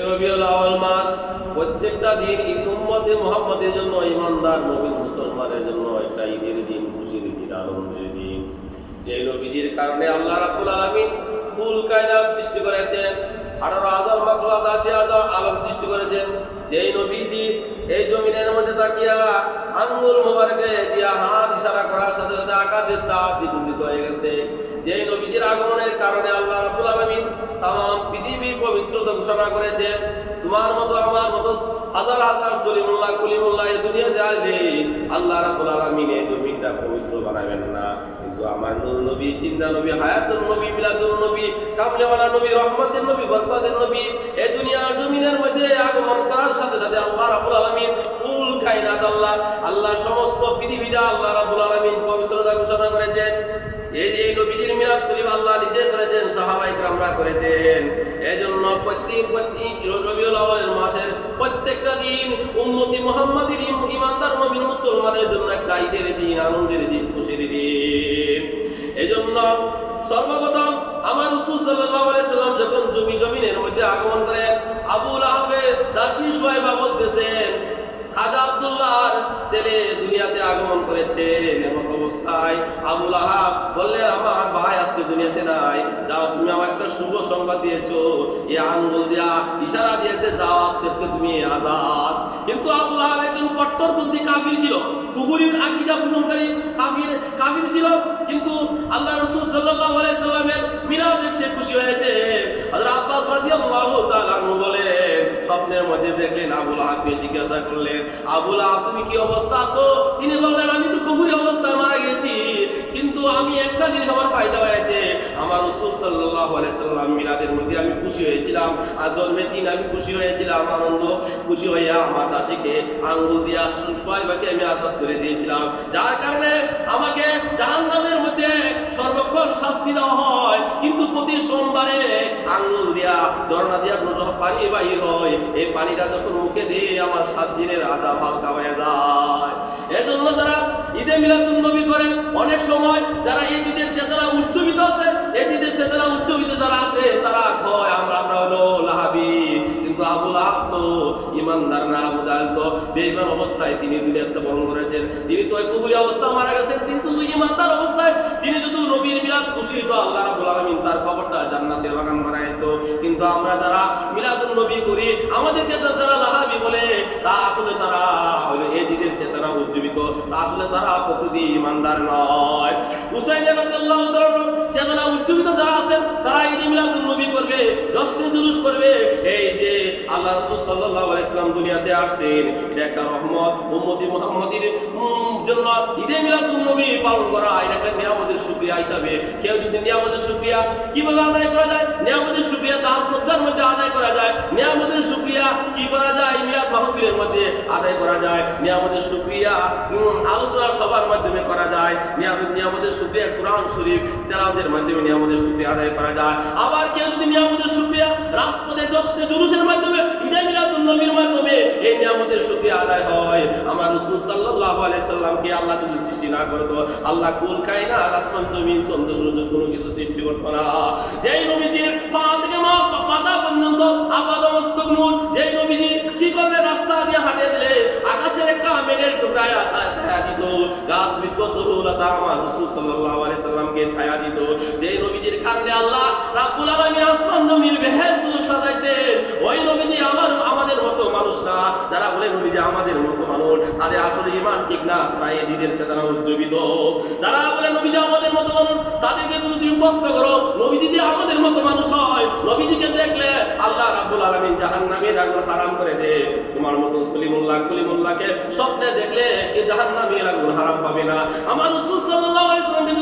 রবিউল আউয়াল মাস প্রত্যেকটা দিন ঈদ উম্মতে মুহাম্মাদের জন্য, ইমানদার মুমিন মুসলমানের জন্য একটা ঈদের দিন, খুশির দিন, আনন্দের দিন। যে নবীজির কারণে আল্লাহ রাব্বুল আলামিন কুল কায়নাত সৃষ্টি করেছেন, 18,000 মাখলুকাত, 80,000 আলম সৃষ্টি করেছেন। যেই নবীজি এই জমিনের মধ্যে তাকিয়া আঙ্গুল মোবারকে দিয়া হাত ইশারা করার সাথে সাথে আকাশের চাঁদ দ্বিগুণিত হয়ে গেছে। যেই নবীজির আগমনের কারণে আল্লাহ রাব্বুল আলামিন তাম পৃথিবীর পবিত্রতা ঘোষণা করেছেন। তোমার মতো আমার মতো হাজার হাজার সলিমুল্লাহ কুলিমুল্লাহ এই দুনিয়াতে আসলে আল্লাহ রাব্বুল আলামিন এই জমিনটা পবিত্র বানাবেন না, কিন্তু আমার নূর নবী, জিন্দা নবী, হায়াতুল নবী, মিলাদুল নবী, কামলেওয়ালা নবী, রহমতের নবী, বরকতের নবী এই দুনিয়ার জমিনের মধ্যে আগমন করার সাথে সাথে আল্লাহ রাব্বুল আলামিন কুল কায়নাত আল্লাহ সমস্ত পৃথিবীটা আল্লাহ রাব্বুল আলামিন পবিত্রতা ঘোষণা করেছেন। এই নবীজির মিলাদ শরীফ আল্লাহ নিজে করেছেন, সাহাবায়ে কেরামরা করেছেন। এজন্য প্রত্যেক রবিউল আউয়ালের মাসের প্রত্যেকটা দিন উম্মতি মুহাম্মাদের ঈমানদার মুমিন মুসলমানের জন্য একটা ঈদের দিন, আনন্দের দিন, খুশির দিন। এজন্য সর্বপ্রথম আমার রাসূল সাল্লাল্লাহু আলাইহি সাল্লাম যখন জমিনের মধ্যে আগমন করেন, আবু লাহাবের দাসী সুহাইবা বলতেছেন, খাজা আব্দুল্লাহর ছেলে দুনিয়াতে আগমন করেছে। এমন অবস্থায় আবু লাহাব বললেন, আমার ভাই আজকে দুনিয়াতে নাই, যাও তুমি আমার একটা শুভ সংবাদ দিয়েছো, এই আঙ্গুল দিয়া ইশারা দিয়েছে, যাও আজকে তুমি আজাদ। কিন্তু আবু লাহাব একজন কট্টরপন্থী কাফির ছিল, কুফরির আকীদা পোষণকারী কাফির ছিল। কিন্তু আল্লাহ রাসূল সাল্লাল্লাহু আলাইহি সাল্লামের মিলাদে সে খুশি হয়েছে। হযরত আব্বাস রাদিয়াল্লাহু তাআলা আনহু বলেন, স্বপ্নের মধ্যে দেখলেন আবু লাহাবকে জিজ্ঞাসা করলেন, আবু লাহাব তুমি কি অবস্থা আছো? তিনি বললেন, আমি তো কুফরি অবস্থায় মারা গেছি, কিন্তু আমি একটা জিনিস আমার ফায়দা হয়েছে, আমার রাসূল সাল্লাল্লাহু আলাইহি সাল্লাম মিলাদের মধ্যে আমি খুশি হয়েছিলাম, আর জন্মের দিন আমি খুশি হয়েছিলাম, আনন্দ খুশি হইয়া আমার দাসীকে আঙ্গুল দিয়া সুহাইবাকে আমি আজাদ করে দিয়েছিলাম, যার কারণে আমাকে জাহান্নামের মধ্যে সর্বক্ষণ শাস্তি দেওয়া হয়, কিন্তু প্রতি সোমবারে আঙ্গুল দিয়া ঝর্ণা দিয়া পানি বাহির হয়, এই পানিটা যখন মুখে দিয়ে আমার 7 দিনের আযাব হালকা হয়ে যায়। এজন্য যারা ঈদে মিলাদুন নবী করেন, অনেক সময় যারা এই ঈদের চেতনা উজ্জীবিত আছে, এই ঈদের চেতনা উজ্জীবিত যারা আছে, তারা কয় আমরা হলো লাহাবী, কিন্তু আবু লাহাব তো ইমানদার না, আবু জাহল তো বেঈমান অবস্থায় তিনি দুনিয়াতে বরণ করেছেন, তিনি তো কুফরি অবস্থায় মারা গেছেন, তিনি তো ইমানদার অবস্থায়, তিনি যদি নবীর মিলাদ খুশি হতো, আল্লাহ রাব্বুল আলামিন তার কবরটা জান্নাতের বাগান বানাইতো। কিন্তু আমরা যারা মিলাদুন নবী করি, আমাদেরকে যারা লাহাবী বলে, তা আসলে তারা হলো এই ঈদের চেতনা উজ্জীবিত, আসলে তারা প্রকৃতি ইমানদার নয়। হুসাইন রাদিয়াল্লাহু তাআলা চেতনা উজ্জীবিত যারা আছেন, তারা ঈদে মিলাদুন নবী করবে, জশ্নে জুলুস করবে। এই যে আল্লাহ রাসূল সাল্লাল্লাহু আলাইহি সাল্লাম দুনিয়াতে আসছেন, এটা একটা রহমত, উম্মতি মুহাম্মাদের জন্য ঈদে মিলাদুন নবী পালন করা এটা একটা নিয়ামতের শুকরিয়া হিসাবে। কেউ যদি নিয়ামতের শুকরিয়া কিভাবে আদায় করা যায়, নিয়ামতের শুকরিয়া দান সদকার মধ্যে আদায় করা যায়, নিয়ামতের শুকরিয়া কি করা যায়, মিলাদ মাহফিলের মধ্যে আদায় করা যায়, নিয়ামতের শুকরিয়া আলোচনা সভার মাধ্যমে করা যায়, নিয়ামতের শুকরিয়া কোরআন শরীফ তেলাওয়াতের মাধ্যমে নিয়ামতের শুকরিয়া আদায় করা যায়। আবার কেউ যদি নিয়ামতের শুকরিয়া রাজপথে জশ্নে জুলুসের মাধ্যমে, ঈদে মিলাদুন নবীর মাধ্যমে এই নিয়ামতের শুকরিয়া আদায় হয়। আমার রাসূল সাল্লাল্লাহু আলাইহি সাল্লামকে আল্লাহ যদি সৃষ্টি না করতো, আল্লাহ কুল কায়নাত আসমান জমিন চন্দ্র সূর্য কোনো কিছু সৃষ্টি করতো না। যেই নবীজির পা থেকে মাথা পর্যন্ত আপাদমস্তক নূর, যেই নবীজি কি করলে রাস্তা দিয়ে হাঁটে দিলে আকাশের একটা মেঘের টুকরায় ছায়া দিত, গাছ বৃক্ষ তরুলতা আমার রাসূল সাল্লাল্লাহু আলাইহি সাল্লামকে ছায়া দিত। যেই নবীজির কারণে আল্লাহ রাব্বুল আলামিন আসমান জমিন বেহেশত সাজাইছেন, ওই নবীজি আমাদের মতো মানুষ না। যারা বলে নবীজি আমাদের মতো মানুষ, তাদের আসলে ঈমান ঠিক না, তারা এই দ্বীনের চেতনা উজ্জীবিত। যারা বলে নবীজি আমাদের মতো মানুষ, তাদেরকে যদি প্রশ্ন করো, নবীজি যদি আমাদের মতো মানুষ হয়, নবীজিকে দেখলে আল্লাহ রাব্বুল আলামিন জাহান্নামের আগুন হারাম করে দে। তোমার মতো সলিমুল্লাহ কুলিমুল্লাহকে স্বপ্নে দেখলে কি জাহান্নামের আগুন হারাম হবে না? আমার রাসূল সাল্লাল্লাহু আলাইহি ওয়াসাল্লাম